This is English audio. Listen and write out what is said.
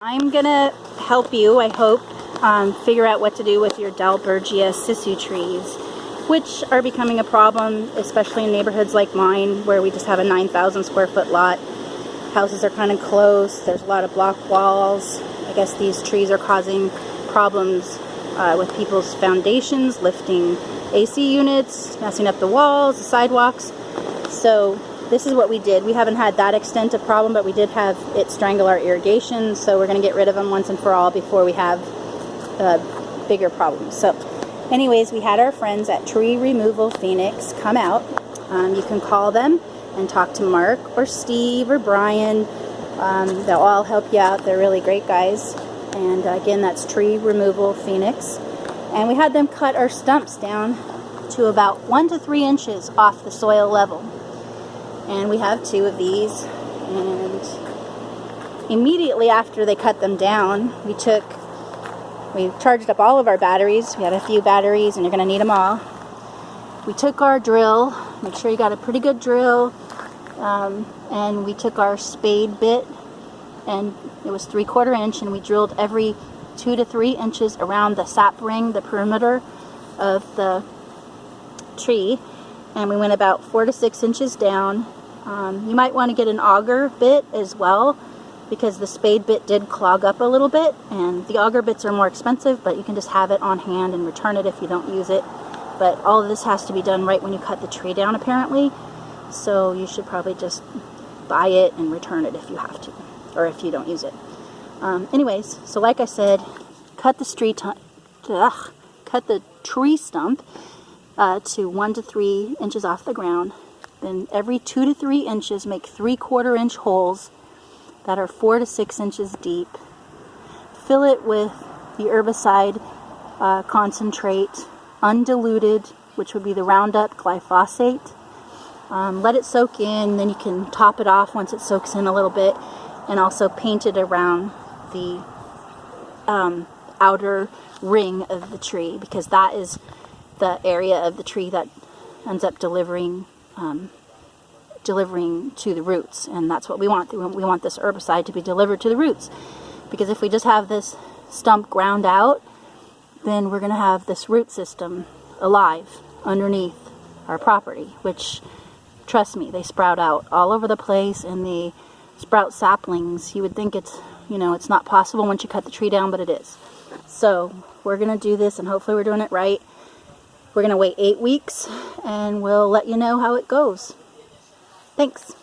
I'm gonna help you, I hope, figure out what to do with your Dalbergia Sissoo trees, which are becoming a problem, especially in neighborhoods like mine, where we just have a 9,000 square foot lot. Houses are kind of close, there's a lot of block walls. I guess these trees are causing problems with people's foundations, lifting AC units, messing up the walls, the sidewalks. So this is what we did. We haven't had that extent of problem, but we did have it strangle our irrigation, so we're going to get rid of them once and for all before we have bigger problems. So anyways, we had our friends at Tree Removal Phoenix come out. You can call them and talk to Mark or Steve or Brian. They'll all help you out. They're really great guys. And again, that's Tree Removal Phoenix. And we had them cut our stumps down to about 1 to 3 inches off the soil level. And we have 2 of these, and immediately after they cut them down, we charged up all of our batteries. We had a few batteries, and you're going to need them all. We took our drill, make sure you got a pretty good drill, and we took our spade bit, and it was 3/4 inch, and we drilled every 2 to 3 inches around the sap ring, the perimeter of the tree, and we went about 4 to 6 inches down. You might want to get an auger bit as well, because the spade bit did clog up a little bit, and the auger bits are more expensive, but you can just have it on hand and return it if you don't use it. But all of this has to be done right when you cut the tree down, apparently, so you should probably just buy it and return it if you have to, or if you don't use it. Anyways, so like I said, cut the tree stump to 1 to 3 inches off the ground. Then every 2 to 3 inches, make 3/4 inch holes that are 4 to 6 inches deep. Fill it with the herbicide concentrate, undiluted, which would be the Roundup glyphosate. Let it soak in, then you can top it off once it soaks in a little bit, and also paint it around the outer ring of the tree, because that is the area of the tree that ends up delivering to the roots, and that's what we want. We want this herbicide to be delivered to the roots, because if we just have this stump ground out, then we're going to have this root system alive underneath our property, which, trust me, they sprout out all over the place, and they sprout saplings. You would think it's not possible once you cut the tree down, but it is. So we're going to do this, and hopefully we're doing it right. We're going to wait 8 weeks, and we'll let you know how it goes. Thanks.